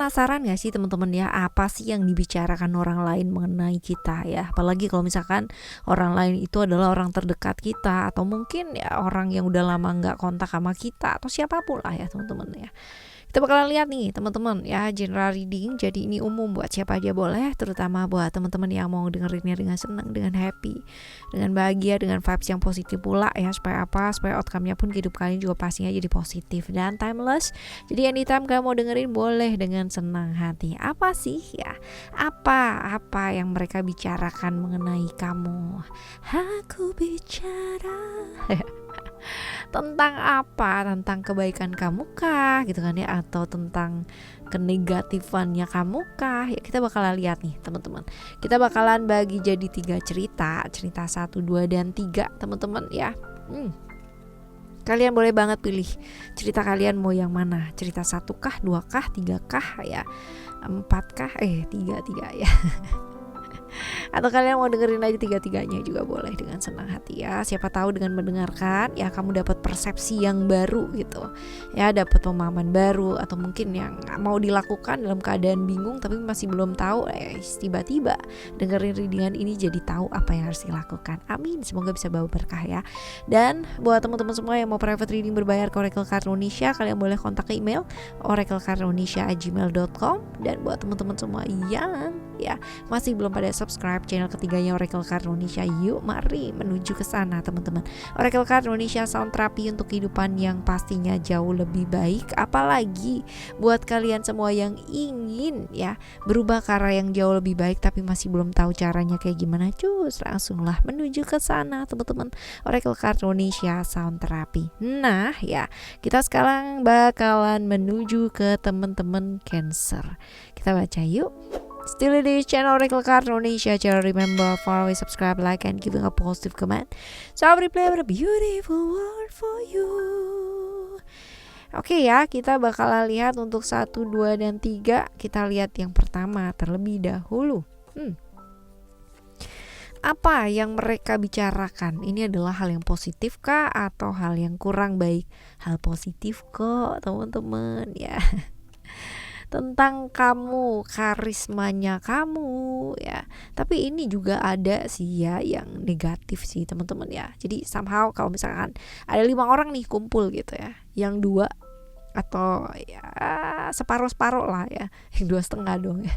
penasaran gak sih teman-teman ya, apa sih yang dibicarakan orang lain mengenai kita ya? Apalagi kalau misalkan orang lain itu adalah orang terdekat kita, atau mungkin ya orang yang udah lama nggak kontak sama kita, atau siapapun lah ya teman-teman ya. Kita bakalan lihat nih teman-teman ya, general reading. Jadi ini umum buat siapa aja boleh, terutama buat teman-teman yang mau dengerinnya dengan senang, dengan happy, dengan bahagia, dengan vibes yang positif pula ya. Supaya apa? Supaya outcome-nya pun hidup kalian juga pastinya jadi positif dan timeless. Jadi anytime kalian mau dengerin boleh dengan senang hati. Apa sih ya? Apa yang mereka bicarakan mengenai kamu? Aku bicara tentang apa? Tentang kebaikan kamu kah gitu kan ya, atau tentang kenegatifannya kamu kah ya? Kita bakalan lihat nih teman-teman. Kita bakalan bagi jadi 3 cerita 1, 2, dan 3 teman-teman ya. Kalian boleh banget pilih cerita kalian mau yang mana, cerita 1 kah, 2 kah, 3 kah ya, 4 kah, 3 ya. Atau kalian mau dengerin aja 3-3-nya juga boleh dengan senang hati ya. Siapa tahu dengan mendengarkan ya kamu dapat persepsi yang baru gitu ya, dapat pemahaman baru, atau mungkin yang mau dilakukan dalam keadaan bingung tapi masih belum tahu, tiba-tiba dengerin readingan ini jadi tahu apa yang harus dilakukan. Amin, semoga bisa bawa berkah ya. Dan buat teman-teman semua yang mau private reading berbayar ke Oracle Card Indonesia, kalian boleh kontak ke email oraclecardindonesia@gmail.com. Dan buat teman-teman semua yang ya masih belum pada subscribe channel ketiganya Oracle Card Indonesia, yuk mari menuju ke sana teman-teman. Oracle Card Indonesia, sound terapi untuk kehidupan yang pastinya jauh lebih baik. Apalagi buat kalian semua yang ingin ya berubah ke arah yang jauh lebih baik tapi masih belum tahu caranya kayak gimana, cus langsunglah menuju ke sana teman-teman. Oracle Card Indonesia, sound terapi. Nah ya, kita sekarang bakalan menuju ke teman-teman Cancer. Kita baca yuk. Still di channel Oracle Card Indonesia. Jangan remember, follow, subscribe, like, and giving a positive comment. So I will replay a beautiful world for you. Oke ya, kita bakalan lihat untuk 1, 2, dan 3. Kita lihat yang pertama terlebih dahulu. Apa yang mereka bicarakan? Ini adalah hal yang positif kah atau hal yang kurang baik? Hal positif kok teman-teman ya. Tentang kamu, karismanya kamu ya. Tapi ini juga ada sih ya yang negatif sih teman-teman ya. Jadi somehow kalau misalkan ada 5 orang nih kumpul gitu ya, yang 2 atau ya separuh-separuh lah ya, yang 2,5 dong ya.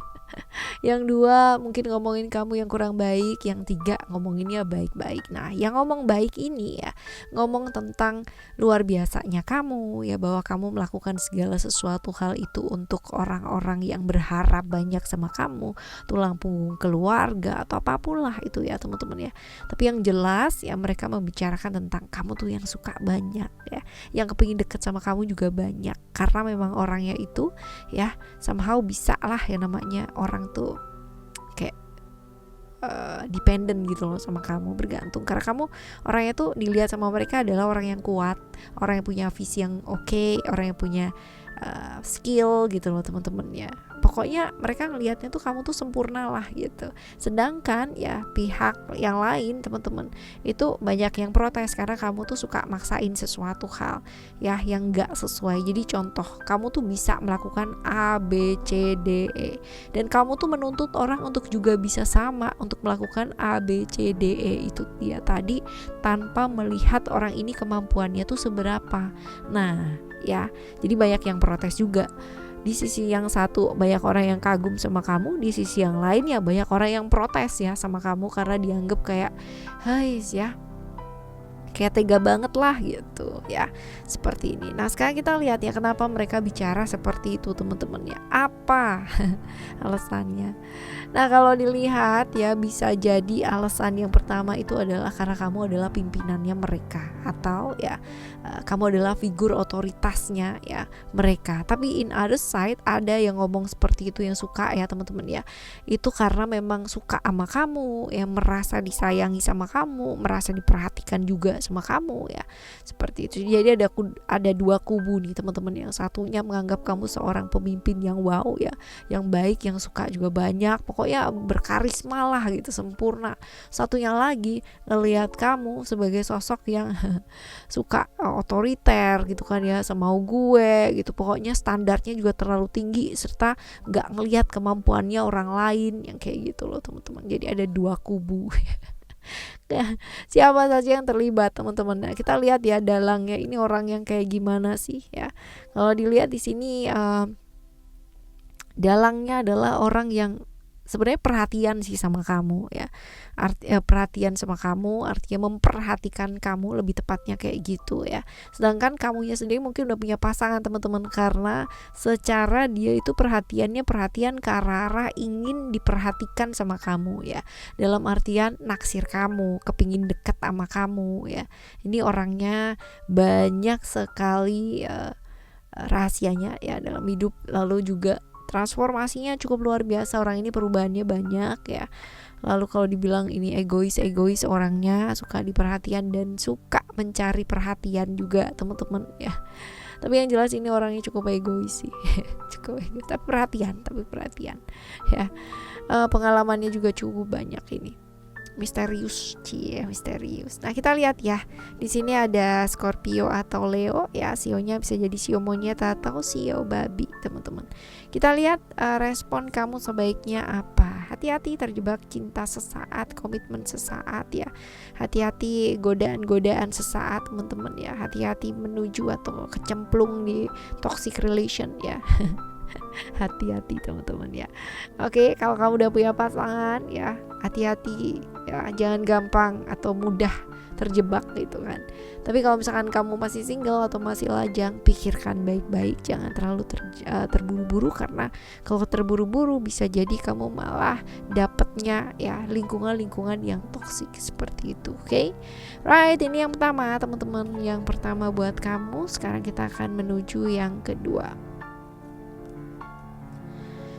Yang 2 mungkin ngomongin kamu yang kurang baik, yang 3 ngomonginnya baik-baik. Nah yang ngomong baik ini ya ngomong tentang luar biasanya kamu ya, bahwa kamu melakukan segala sesuatu hal itu untuk orang-orang yang berharap banyak sama kamu, tulang punggung keluarga atau apapun lah itu ya teman-teman ya. Tapi yang jelas ya mereka membicarakan tentang kamu tuh yang suka banyak ya, yang kepingin deket sama kamu juga banyak, karena memang orangnya itu ya somehow bisa lah ya, namanya orang tuh kayak dependent gitu loh sama kamu, bergantung karena kamu orangnya tuh dilihat sama mereka adalah orang yang kuat, orang yang punya visi yang oke, orang yang punya skill gitu loh teman-teman ya. Pokoknya mereka ngelihatnya tuh kamu tuh sempurna lah gitu. Sedangkan ya pihak yang lain teman-teman itu banyak yang protes karena kamu tuh suka maksain sesuatu hal ya yang gak sesuai. Jadi contoh, kamu tuh bisa melakukan A, B, C, D, E, dan kamu tuh menuntut orang untuk juga bisa sama untuk melakukan A, B, C, D, E itu dia tadi, tanpa melihat orang ini kemampuannya tuh seberapa. Nah ya, jadi banyak yang protes juga. Di sisi yang satu banyak orang yang kagum sama kamu, di sisi yang lain ya banyak orang yang protes ya sama kamu karena dianggap kayak ya kayak tega banget lah gitu ya, seperti ini. Nah sekarang kita lihat ya kenapa mereka bicara seperti itu teman-teman ya, apa alasannya. Nah kalau dilihat ya bisa jadi alasan yang pertama itu adalah karena kamu adalah pimpinannya mereka, atau ya kamu adalah figur otoritasnya ya mereka. Tapi in other side ada yang ngomong seperti itu yang suka ya teman-teman ya, itu karena memang suka sama kamu ya, merasa disayangi sama kamu, merasa diperhatikan juga sama kamu ya. Seperti itu. Jadi ada dua kubu nih teman-teman. Yang satunya menganggap kamu seorang pemimpin yang wow ya, yang baik, yang suka juga banyak, pokoknya berkarisma lah gitu, sempurna. Satunya lagi ngelihat kamu sebagai sosok yang suka otoriter gitu kan ya, semau gue gitu, pokoknya standarnya juga terlalu tinggi, serta nggak ngelihat kemampuannya orang lain yang kayak gitu loh teman-teman. Jadi ada dua kubu. Siapa saja yang terlibat teman-teman. Nah, kita lihat ya dalangnya ini orang yang kayak gimana sih ya. Kalau dilihat di sini dalangnya adalah orang yang sebenarnya perhatian sih sama kamu ya. Perhatian sama kamu artinya memperhatikan kamu, lebih tepatnya kayak gitu ya. Sedangkan kamunya sendiri mungkin udah punya pasangan teman-teman, karena secara dia itu perhatiannya perhatian ke arah ingin diperhatikan sama kamu ya. Dalam artian naksir kamu, kepingin deket sama kamu ya. Ini orangnya banyak sekali rahasianya ya dalam hidup, lalu juga transformasinya cukup luar biasa. Orang ini perubahannya banyak ya. Lalu kalau dibilang ini egois orangnya, suka diperhatian dan suka mencari perhatian juga teman-teman ya. Tapi yang jelas ini orangnya cukup egois sih. Cukup egois, tapi perhatian ya. Pengalamannya juga cukup banyak ini. Misterius. Nah, kita lihat ya. Di sini ada Scorpio atau Leo ya. Sionya bisa jadi sio monyet atau sio babi, teman-teman. Kita lihat respon kamu sebaiknya apa. Hati-hati terjebak cinta sesaat, komitmen sesaat ya. Hati-hati godaan-godaan sesaat, teman-teman ya. Hati-hati menuju atau kecemplung di toxic relation ya. Hati-hati teman-teman ya. Oke, kalau kamu udah punya pasangan ya, hati-hati ya, jangan gampang atau mudah terjebak gitu kan. Tapi kalau misalkan kamu masih single atau masih lajang, pikirkan baik-baik, jangan terlalu terburu-buru, karena kalau terburu-buru bisa jadi kamu malah dapetnya ya lingkungan yang toksik seperti itu. Oke? Right, ini yang pertama teman-teman, yang pertama buat kamu. Sekarang kita akan menuju yang kedua.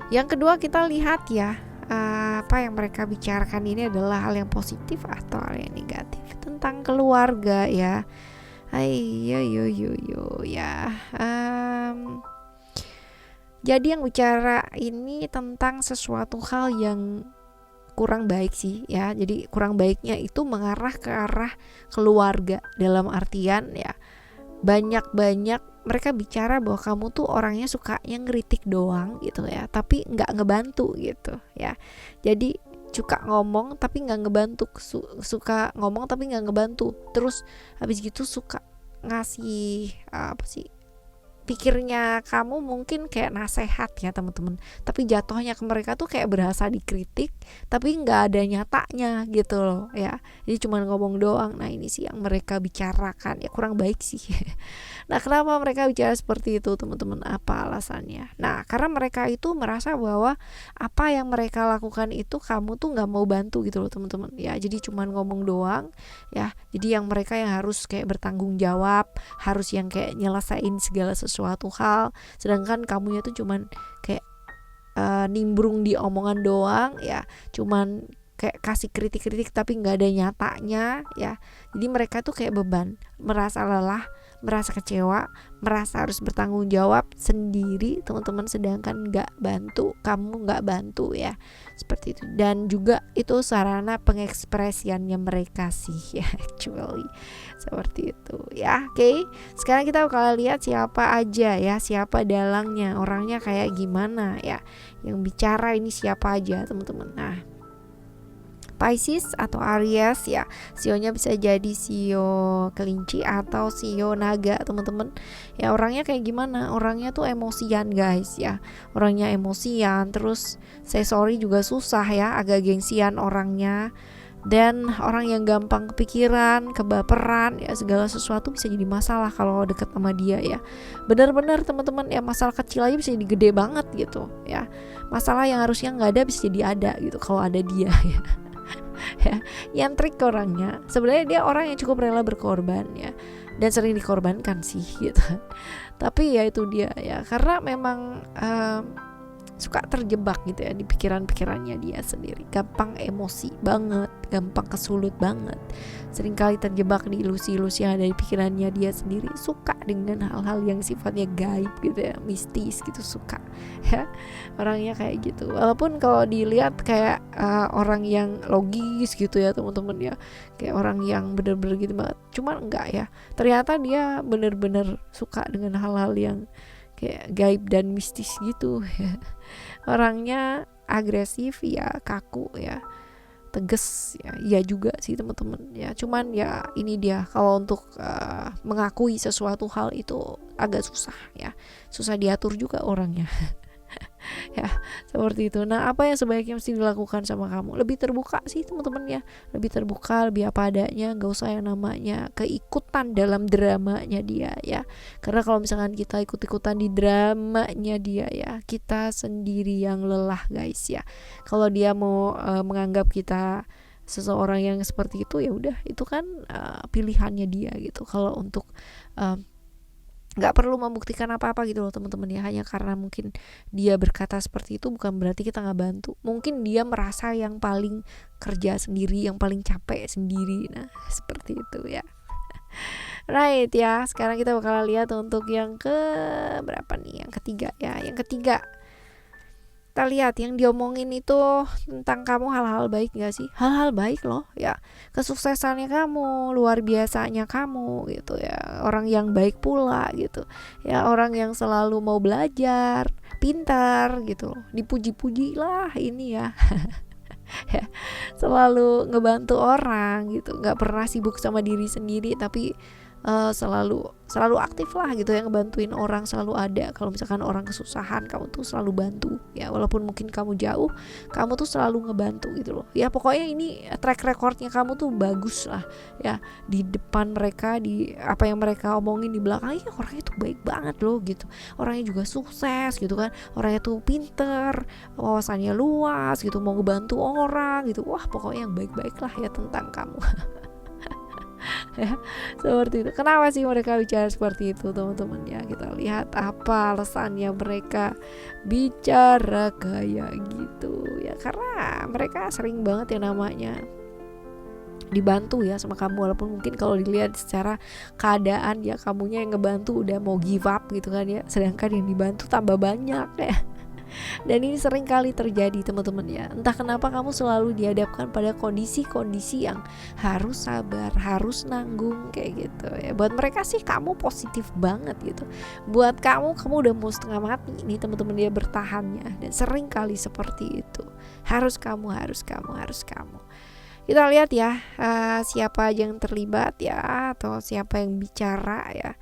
Yang kedua kita lihat ya, apa yang mereka bicarakan ini adalah hal yang positif atau hal yang negatif tentang keluarga ya. Ayo ya. Jadi yang bicara ini tentang sesuatu hal yang kurang baik sih ya. Jadi kurang baiknya itu mengarah ke arah keluarga, dalam artian ya banyak mereka bicara bahwa kamu tuh orangnya suka yang ngeritik doang gitu ya, tapi nggak ngebantu gitu ya. Jadi suka ngomong tapi nggak ngebantu, suka ngomong tapi nggak ngebantu. Terus habis gitu suka ngasih pikirnya kamu mungkin kayak nasehat ya teman-teman, tapi jatuhnya ke mereka tuh kayak berasa dikritik tapi nggak ada nyatanya gitu loh ya. Jadi cuma ngomong doang. Nah, ini sih yang mereka bicarakan ya, kurang baik sih. Nah, kenapa mereka bicara seperti itu teman-teman? Apa alasannya? Nah, karena mereka itu merasa bahwa apa yang mereka lakukan itu kamu tuh nggak mau bantu gitu loh teman-teman ya. Jadi cuma ngomong doang ya. Jadi yang mereka yang harus kayak bertanggung jawab, harus yang kayak nyelesain segala sesuatu hal, sedangkan kamunya tuh cuman kayak nimbrung di omongan doang ya, cuman kayak kasih kritik-kritik tapi nggak ada nyatanya ya. Jadi mereka tuh kayak beban, merasa lelah, merasa kecewa, merasa harus bertanggung jawab sendiri teman-teman, sedangkan kamu nggak bantu ya, seperti itu. Dan juga itu sarana pengekspresiannya mereka sih ya, actually seperti itu ya. Oke, sekarang kita bakal lihat siapa aja ya, siapa dalangnya, orangnya kayak gimana ya, yang bicara ini siapa aja teman-teman. Nah, Pisces atau Aries ya, sionya bisa jadi sio kelinci atau sio naga teman-teman ya. Orangnya kayak gimana? Orangnya tuh emosian guys ya, orangnya emosian, terus say sorry juga susah ya, agak gengsian orangnya, dan orang yang gampang kepikiran, kebaperan ya, segala sesuatu bisa jadi masalah kalau deket sama dia ya. Benar-benar teman-teman ya, masalah kecil aja bisa jadi gede banget gitu ya. Masalah yang harusnya nggak ada bisa jadi ada gitu kalau ada dia ya. Ya, yang trik orangnya sebenarnya dia orang yang cukup rela berkorban ya, dan sering dikorbankan sih gitu. Tapi ya itu dia ya, karena memang suka terjebak gitu ya di pikiran-pikirannya dia sendiri, gampang emosi banget, gampang kesulut banget, seringkali terjebak di ilusi-ilusi yang ada di pikirannya dia sendiri, suka dengan hal-hal yang sifatnya gaib gitu ya, mistis gitu, suka ya orangnya kayak gitu. Walaupun kalau dilihat kayak orang yang logis gitu ya teman-teman ya, kayak orang yang bener-bener gitu banget, cuman enggak ya, ternyata dia bener-bener suka dengan hal-hal yang kayak gaib dan mistis gitu ya. Orangnya agresif ya, kaku ya, tegas ya, iya juga sih teman-teman ya. Cuman ya ini dia, kalau untuk mengakui sesuatu hal itu agak susah ya, susah diatur juga orangnya. Ya seperti itu. Nah, apa yang sebaiknya mesti dilakukan sama kamu? Lebih terbuka sih teman-teman ya, lebih terbuka, lebih apa adanya, nggak usah yang namanya keikutan dalam dramanya dia ya. Karena kalau misalkan kita ikut-ikutan di dramanya dia ya, kita sendiri yang lelah guys ya. Kalau dia mau menganggap kita seseorang yang seperti itu, ya udah, itu kan pilihannya dia gitu. Kalau untuk nggak perlu membuktikan apa-apa gitu loh teman-teman ya, hanya karena mungkin dia berkata seperti itu bukan berarti kita nggak bantu. Mungkin dia merasa yang paling kerja sendiri, yang paling capek sendiri, nah seperti itu ya. Right ya, sekarang kita bakal lihat untuk yang ke berapa nih, yang ketiga ya. Yang ketiga, kita lihat yang diomongin itu tentang kamu hal-hal baik gak sih? Hal-hal baik loh ya, kesuksesannya kamu, luar biasanya kamu gitu ya, orang yang baik pula gitu ya, orang yang selalu mau belajar, pintar gitu loh, dipuji-puji lah ini ya. Ya, selalu ngebantu orang gitu, nggak pernah sibuk sama diri sendiri, tapi selalu aktif lah gitu ya, ngebantuin orang, selalu ada. Kalau misalkan orang kesusahan, kamu tuh selalu bantu ya, walaupun mungkin kamu jauh, kamu tuh selalu ngebantu gitu loh ya. Pokoknya ini track recordnya kamu tuh bagus lah ya, di depan mereka, di apa yang mereka omongin di belakangnya, orangnya tuh baik banget loh gitu, orangnya juga sukses gitu kan, orangnya tuh pinter, wawasannya luas gitu, mau ngebantu orang gitu. Wah pokoknya yang baik-baik lah ya tentang kamu. Ya seperti itu. Kenapa sih mereka bicara seperti itu teman-teman ya? Kita lihat apa alasannya mereka bicara kayak gitu ya, karena mereka sering banget yang namanya dibantu ya sama kamu, walaupun mungkin kalau dilihat secara keadaan ya, kamunya yang ngebantu udah mau give up gitu kan ya, sedangkan yang dibantu tambah banyak ya. Dan ini sering kali terjadi teman-teman ya. Entah kenapa kamu selalu dihadapkan pada kondisi-kondisi yang harus sabar, harus nanggung kayak gitu ya. Buat mereka sih kamu positif banget gitu, buat kamu udah mau setengah mati nih teman-teman dia bertahannya. Dan sering kali seperti itu, harus kamu. Kita lihat ya siapa aja yang terlibat ya, atau siapa yang bicara ya.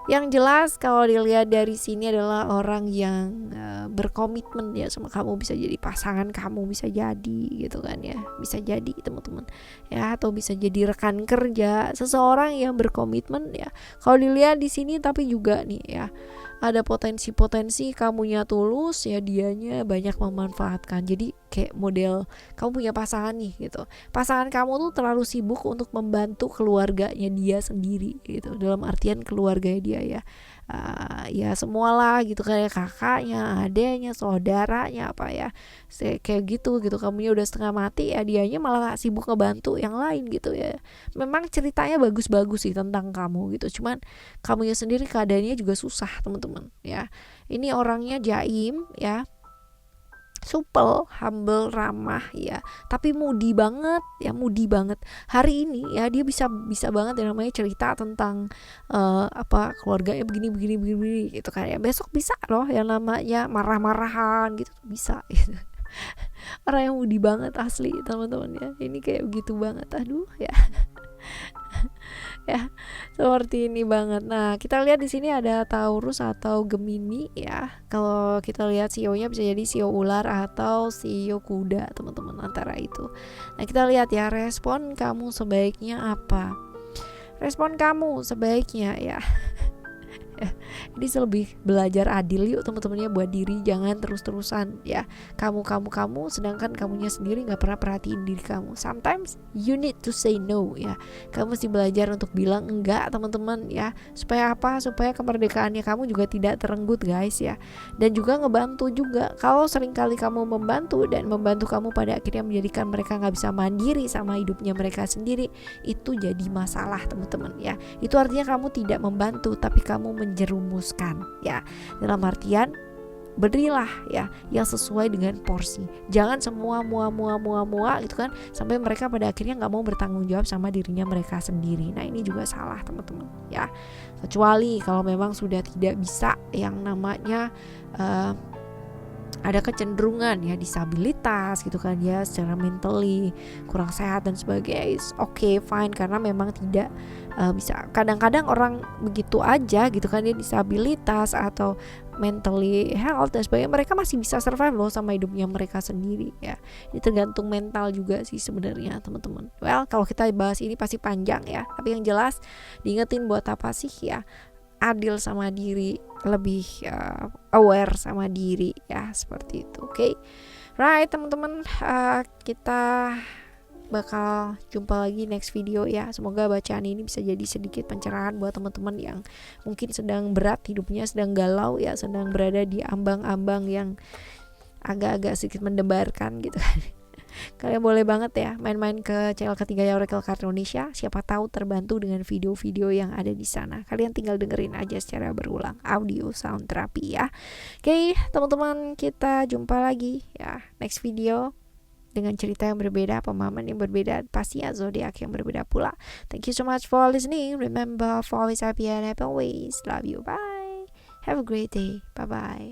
Yang jelas kalau dilihat dari sini adalah orang yang berkomitmen ya sama kamu, bisa jadi pasangan kamu, bisa jadi gitu kan ya, bisa jadi teman-teman ya, atau bisa jadi rekan kerja, seseorang yang berkomitmen ya. Kalau dilihat di sini tapi juga nih ya, ada potensi-potensi kamunya tulus ya, dianya banyak memanfaatkan. Jadi kayak model kamu punya pasangan nih gitu, pasangan kamu tuh terlalu sibuk untuk membantu keluarganya dia sendiri gitu, dalam artian keluarganya dia ya, ya semualah gitu, kayak kakaknya, adeknya, saudaranya apa ya, kayak gitu. Kamunya udah setengah mati ya, dianya malah sibuk ngebantu yang lain gitu ya. Memang ceritanya bagus-bagus sih tentang kamu gitu, cuman kamunya sendiri keadaannya juga susah teman-teman ya. Ini orangnya jaim ya, supel, humble, ramah ya, tapi moody banget. Hari ini ya dia bisa banget yang namanya cerita tentang apa keluarganya begini gitu kan ya. Besok bisa loh yang namanya marah-marahan gitu, bisa gitu. Orang yang moody banget asli teman-teman ya, ini kayak begitu banget, aduh ya. Ya seperti ini banget. Nah kita lihat di sini ada Taurus atau Gemini ya. Kalau kita lihat CEO-nya bisa jadi CEO ular atau CEO kuda teman-teman, antara itu. Nah kita lihat ya, respon kamu sebaiknya apa? Respon kamu sebaiknya ya Ini lebih belajar adil yuk teman-temannya buat diri, jangan terus-terusan ya kamu sedangkan kamunya sendiri nggak pernah perhatiin diri kamu. Sometimes you need to say no ya. Kamu mesti belajar untuk bilang enggak teman-teman ya. Supaya apa? Supaya kemerdekaannya kamu juga tidak terenggut guys ya. Dan juga ngebantu juga. Kalau seringkali kamu membantu dan membantu kamu pada akhirnya menjadikan mereka nggak bisa mandiri sama hidupnya mereka sendiri, itu jadi masalah teman-teman ya. Itu artinya kamu tidak membantu tapi kamu menjerumuskan ya. Dalam artian berilah ya yang sesuai dengan porsi. Jangan semua mua gitu kan, sampai mereka pada akhirnya nggak mau bertanggung jawab sama dirinya mereka sendiri. Nah ini juga salah teman-teman ya. Kecuali kalau memang sudah tidak bisa yang namanya ada kecenderungan ya disabilitas gitu kan ya, secara mentally kurang sehat dan sebagainya, is okay fine, karena memang tidak bisa. Kadang-kadang orang begitu aja gitu kan ya, disabilitas atau mentally health dan sebagainya, mereka masih bisa survive loh sama hidupnya mereka sendiri ya. Ini tergantung mental juga sih sebenarnya teman-teman. Well, kalau kita bahas ini pasti panjang ya, tapi yang jelas diingetin buat apa sih ya, adil sama diri, lebih aware sama diri ya, seperti itu. Oke. Right teman-teman, kita bakal jumpa lagi next video ya. Semoga bacaan ini bisa jadi sedikit pencerahan buat teman-teman yang mungkin sedang berat hidupnya, sedang galau ya, sedang berada di ambang-ambang yang agak-agak sedikit mendebarkan gitu kan. Kalian boleh banget ya main-main ke channel ketiga ya, Oracle Card Indonesia. Siapa tahu terbantu dengan video-video yang ada di sana. Kalian tinggal dengerin aja secara berulang, audio sound terapi ya. Oke, teman-teman, kita jumpa lagi ya next video dengan cerita yang berbeda, pemahaman yang berbeda, pastinya zodiak yang berbeda pula. Thank you so much for listening. Remember, for always happy and happy always. Love you. Bye. Have a great day. Bye bye.